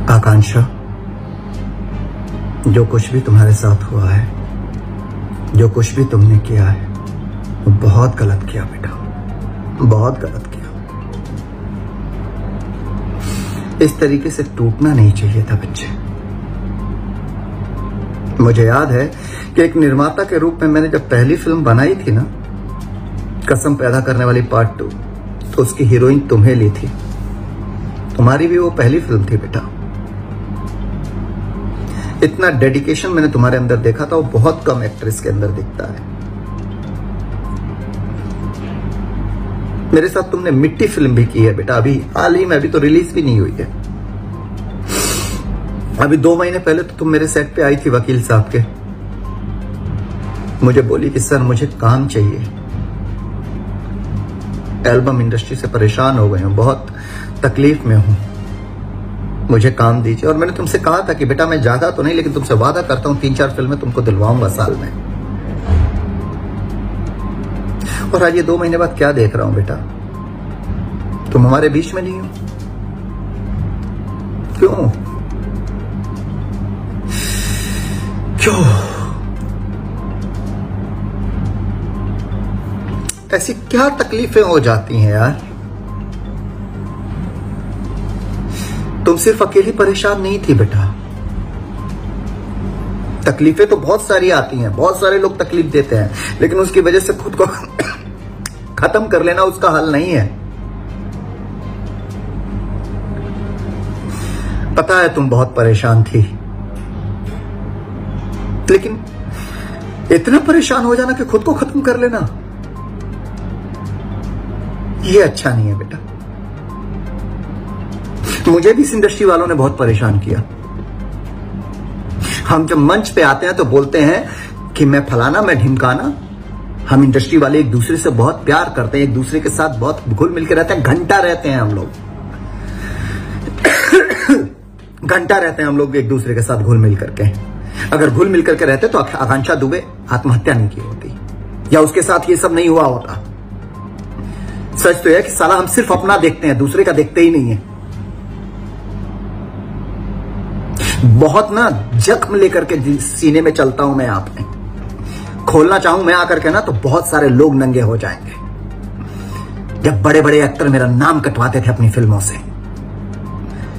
आकांक्षा, जो कुछ भी तुम्हारे साथ हुआ है, जो कुछ भी तुमने किया है, वो बहुत गलत किया बेटा, बहुत गलत किया। इस तरीके से टूटना नहीं चाहिए था बच्चे। मुझे याद है कि एक निर्माता के रूप में मैंने जब पहली फिल्म बनाई थी ना, कसम पैदा करने वाली पार्ट 2, तो उसकी हीरोइन तुम्हें ली थी। तुम्हारी भी वो पहली फिल्म थी बेटा। इतना डेडिकेशन मैंने तुम्हारे अंदर देखा था, वो बहुत कम एक्ट्रेस के अंदर दिखता है। मेरे साथ तुमने मिट्टी फिल्म भी की है बेटा, अभी हाल ही में, अभी तो रिलीज भी नहीं हुई है। अभी 2 महीने पहले तो तुम मेरे सेट पे आई थी वकील साहब के। मुझे बोली कि सर मुझे काम चाहिए, एल्बम इंडस्ट्री से परेशान हो गए हूं, बहुत तकलीफ में हूं, मुझे काम दीजिए। और मैंने तुमसे कहा था कि बेटा मैं ज्यादा तो नहीं, लेकिन तुमसे वादा करता हूं 3-4 फिल्में तुमको दिलवाऊंगा साल में। और आज ये 2 महीने बाद क्या देख रहा हूं बेटा, तुम हमारे बीच में नहीं हो। क्यों क्यों ऐसी क्या तकलीफें हो जाती हैं यार? तुम सिर्फ अकेली परेशान नहीं थी बेटा, तकलीफें तो बहुत सारी आती हैं, बहुत सारे लोग तकलीफ देते हैं, लेकिन उसकी वजह से खुद को खत्म कर लेना उसका हल नहीं है। पता है तुम बहुत परेशान थी, लेकिन इतना परेशान हो जाना कि खुद को खत्म कर लेना, ये अच्छा नहीं है बेटा। मुझे भी इस इंडस्ट्री वालों ने बहुत परेशान किया। हम जब मंच पे आते हैं तो बोलते हैं कि मैं फलाना, मैं ढिमकाना। हम इंडस्ट्री वाले एक दूसरे से बहुत प्यार करते हैं, एक दूसरे के साथ बहुत घुल मिल के रहते हैं, घंटा रहते हैं हम लोग घंटा रहते हैं हम लोग एक दूसरे के साथ घुल मिल करके। अगर घुल मिल करके रहते तो आकांक्षा दुबे आत्महत्या नहीं की होती, या उसके साथ ये सब नहीं हुआ होता। सच तो यह कि साला हम सिर्फ अपना देखते हैं, दूसरे का देखते ही नहीं है। बहुत ना जख्म लेकर के सीने में चलता हूं मैं, आप में खोलना चाहूं मैं आकर के ना, तो बहुत सारे लोग नंगे हो जाएंगे। जब बड़े बड़े एक्टर मेरा नाम कटवाते थे अपनी फिल्मों से,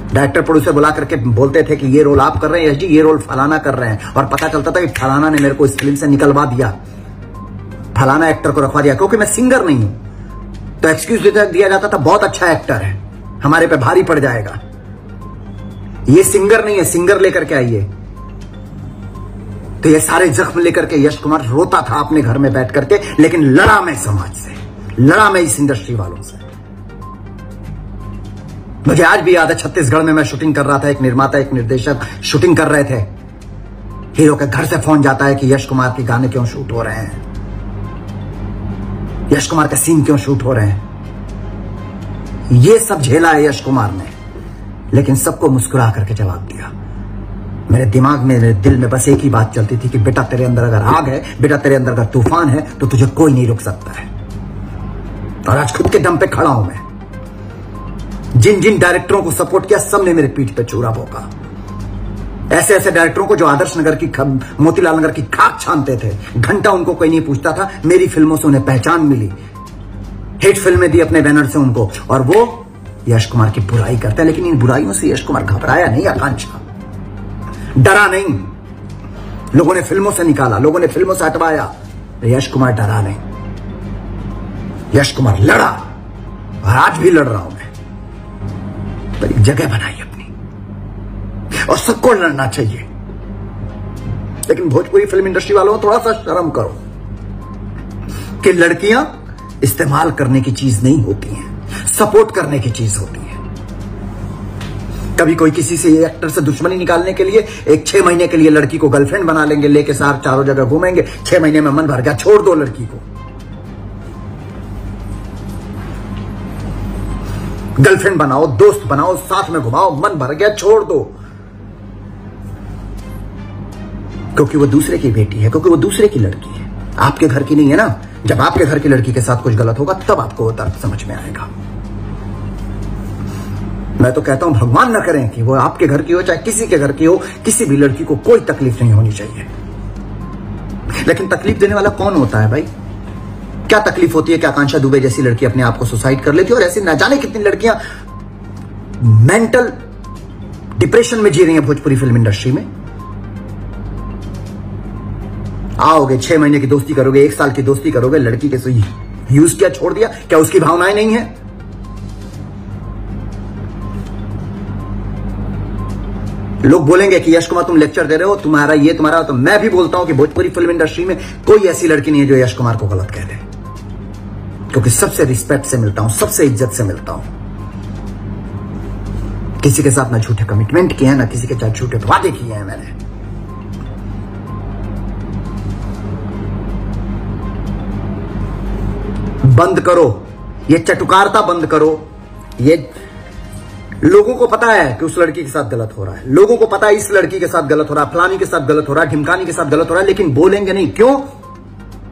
डायरेक्टर प्रोड्यूसर बुला करके बोलते थे कि ये रोल आप कर रहे हैं यश जी, ये रोल फलाना कर रहे हैं, और पता चलता था कि फलाना ने मेरे को इस फिल्म से निकलवा दिया, फलाना एक्टर को रखवा दिया, क्योंकि मैं सिंगर नहीं हूं। तो एक्सक्यूज दिया जाता था, बहुत अच्छा एक्टर है, हमारे पे भारी पड़ जाएगा, ये सिंगर नहीं है, सिंगर लेकर के आइए। तो ये सारे जख्म लेकर के यश कुमार रोता था अपने घर में बैठ करके, लेकिन लड़ा मैं समाज से, लड़ा मैं इस इंडस्ट्री वालों से। मुझे आज भी याद है, छत्तीसगढ़ में मैं शूटिंग कर रहा था, एक निर्माता एक निर्देशक शूटिंग कर रहे थे। हीरो के घर से फोन जाता है कि यश कुमार के गाने क्यों शूट हो रहे हैं, यश कुमार का सीन क्यों शूट हो रहे हैं। ये सब झेला है यश कुमार ने, लेकिन सबको मुस्कुरा करके जवाब दिया। मेरे दिमाग में, मेरे दिल में बस एक ही बात चलती थी कि बेटा तेरे अंदर अगर आग है, बेटा तेरे अंदर अगर तूफान है, तो तुझे कोई नहीं रोक सकता है। और आज खुद के दम पे खड़ा हूं मैं। जिन जिन डायरेक्टरों को सपोर्ट किया, सबने मेरे पीठ पे चूरा भोंका। ऐसे ऐसे डायरेक्टरों को जो आदर्श नगर की, मोतीलाल नगर की खाक छानते थे, घंटा उनको कोई नहीं पूछता था। मेरी फिल्मों से उन्हें पहचान मिली, हिट फिल्में दी अपने बैनर से उनको, और वो यश कुमार की बुराई करते हैं। लेकिन इन बुराइयों से यश कुमार घबराया नहीं, आकांक्षा डरा नहीं। लोगों ने फिल्मों से निकाला, लोगों ने फिल्मों से हटवाया, यश कुमार डरा नहीं, यश कुमार लड़ा, और आज भी लड़ रहा हूं मैं। पर एक जगह बनाई अपनी, और सबको लड़ना चाहिए। लेकिन भोजपुरी फिल्म इंडस्ट्री वालों थोड़ा सा शर्म करो कि लड़कियां इस्तेमाल करने की चीज नहीं होती हैं, सपोर्ट करने की चीज होती है। कभी कोई किसी से एक्टर से दुश्मनी निकालने के लिए एक 6 महीने के लिए लड़की को गर्लफ्रेंड बना लेंगे, लेके साथ चारों जगह घूमेंगे, 6 महीने में मन भर गया, छोड़ दो लड़की को। गर्लफ्रेंड बनाओ, दोस्त बनाओ, साथ में घुमाओ, मन भर गया, छोड़ दो। क्योंकि वो दूसरे की बेटी है, क्योंकि वो दूसरे की लड़की है, आपके घर की नहीं है ना। जब आपके घर की लड़की के साथ कुछ गलत होगा, तब आपको वो तर्क समझ में आएगा। मैं तो कहता हूं भगवान न करें कि वो आपके घर की हो चाहे किसी के घर की हो, किसी भी लड़की को कोई तकलीफ नहीं होनी चाहिए। लेकिन तकलीफ देने वाला कौन होता है भाई? क्या तकलीफ होती है कि आकांक्षा दुबे जैसी लड़की अपने आप को सुसाइड कर लेती है, और ऐसी न जाने कितनी लड़कियां मेंटल डिप्रेशन में जी रही हैं भोजपुरी फिल्म इंडस्ट्री में। आओगे 6 महीने की दोस्ती करोगे, 1 साल की दोस्ती करोगे, लड़की के यूज किया, छोड़ दिया, क्या उसकी भावनाएं नहीं है? लोग बोलेंगे कि यश कुमार तुम लेक्चर दे रहे हो, तुम्हारा ये तुम्हारा, तो मैं भी बोलता हूं कि भोजपुरी फिल्म इंडस्ट्री में कोई ऐसी लड़की नहीं है जो यश कुमार को गलत कह दे, क्योंकि सबसे रिस्पेक्ट से मिलता हूं, सबसे इज्जत से मिलता हूं। किसी के साथ ना झूठे कमिटमेंट किए हैं, ना किसी के साथ झूठे वादे किए हैं मैंने। बंद करो ये चटुकारता, बंद करो। ये लोगों को पता है कि उस लड़की के साथ गलत हो रहा है, लोगों को पता है इस लड़की के साथ गलत हो रहा है, फलानी के साथ गलत हो रहा है, ढिमकानी के साथ गलत हो रहा है, लेकिन बोलेंगे नहीं। क्यों?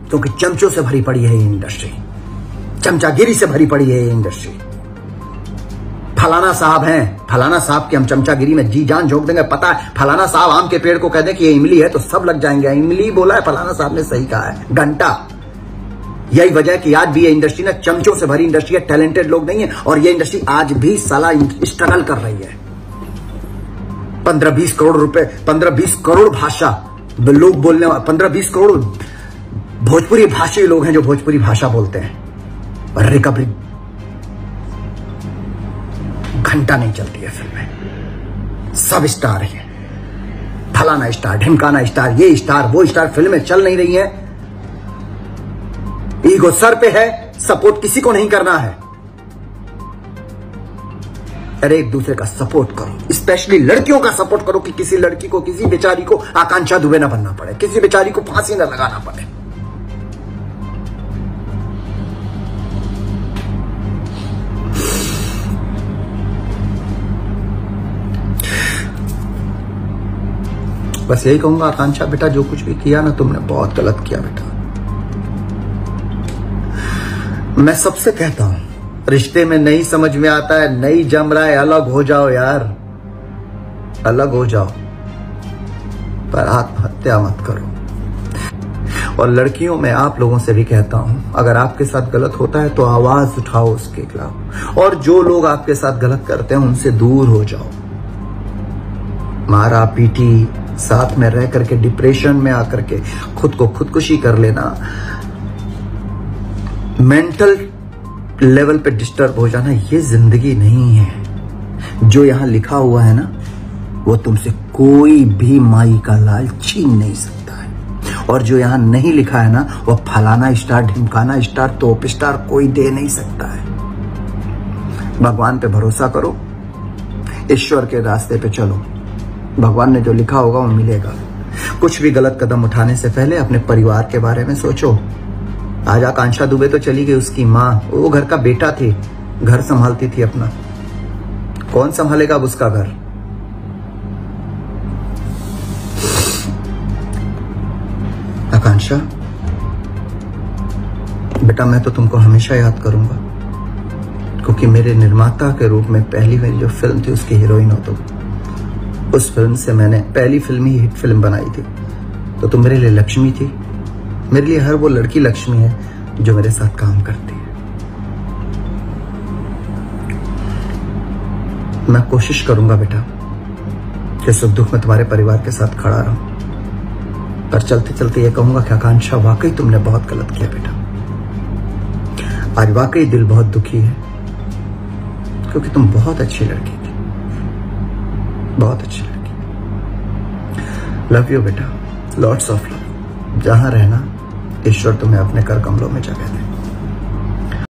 क्योंकि चमचों से भरी पड़ी है ये इंडस्ट्री, चमचागिरी से भरी पड़ी है ये इंडस्ट्री। फलाना साहब हैं, फलाना साहब की हम चमचागिरी में जी जान झोंक देंगे। पता है फलाना साहब आम के पेड़ को कह दे कि ये इमली है तो सब लग जाएंगे। इमली बोला है, फलाना साहब ने सही कहा है, घंटा। यही वजह है कि आज भी ये इंडस्ट्री ना चमचों से भरी इंडस्ट्री है, टैलेंटेड लोग नहीं है, और ये इंडस्ट्री आज भी साला स्ट्रगल कर रही है। 15-20 करोड़ रुपए, 15-20 करोड़ भाषा लोग बोलने, 15-20 करोड़ भोजपुरी भाषी लोग हैं जो भोजपुरी भाषा बोलते हैं, और रिकवरी घंटा नहीं चलती है फिल्में। सब स्टार है, फलाना स्टार, ढिमकाना स्टार, ये स्टार, वो स्टार, फिल्में चल नहीं रही हैं। ईगो सर पे है, सपोर्ट किसी को नहीं करना है। अरे एक दूसरे का सपोर्ट करो, स्पेशली लड़कियों का सपोर्ट करो कि किसी लड़की को, किसी बेचारी को आकांक्षा दुबे ना बनना पड़े, किसी बेचारी को फांसी ना लगाना पड़े। बस यही कहूंगा, आकांक्षा बेटा जो कुछ भी किया ना तुमने, बहुत गलत किया बेटा। मैं सबसे कहता हूं, रिश्ते में नहीं समझ में आता है, नहीं जम रहा है, अलग हो जाओ यार, अलग हो जाओ, पर आत्महत्या मत करो। और लड़कियों में आप लोगों से भी कहता हूं, अगर आपके साथ गलत होता है तो आवाज उठाओ उसके खिलाफ, और जो लोग आपके साथ गलत करते हैं उनसे दूर हो जाओ। मारा पीटी, साथ में रह करके डिप्रेशन में आकर के खुद को खुदकुशी कर लेना, मेंटल लेवल पे डिस्टर्ब हो जाना, ये जिंदगी नहीं है। जो यहां लिखा हुआ है ना, वो तुमसे कोई भी माई का लाल छीन नहीं सकता है, और जो यहां नहीं लिखा है ना, वो फलाना स्टार, ढिमकाना स्टार, टॉप स्टार कोई दे नहीं सकता है। भगवान पे भरोसा करो, ईश्वर के रास्ते पे चलो, भगवान ने जो लिखा होगा वो मिलेगा। कुछ भी गलत कदम उठाने से पहले अपने परिवार के बारे में सोचो। आज आकांक्षा दुबे तो चली गई, उसकी माँ, वो घर का बेटा थी, घर संभालती थी अपना, कौन संभालेगा अब उसका घर? आकांक्षा बेटा, मैं तो तुमको हमेशा याद करूंगा, क्योंकि मेरे निर्माता के रूप में पहली मेरी जो फिल्म थी उसकी हीरोइन हो तुम। उस फिल्म से मैंने पहली फिल्म ही हिट फिल्म बनाई थी, तो तुम मेरे लिए लक्ष्मी थी। मेरे लिए हर वो लड़की लक्ष्मी है जो मेरे साथ काम करती है। मैं कोशिश करूंगा बेटा कि सुख दुख में तुम्हारे परिवार के साथ खड़ा रहूं, पर चलते चलते ये कहूंगा कि आकांक्षा वाकई तुमने बहुत गलत किया बेटा। आज वाकई दिल बहुत दुखी है, क्योंकि तुम बहुत अच्छी लड़की थी, बहुत अच्छी लड़की। लव यू बेटा, लॉट्स ऑफ लव। जहां रहना, ईश्वर तुम्हें अपने कर कमलों में जगह दे।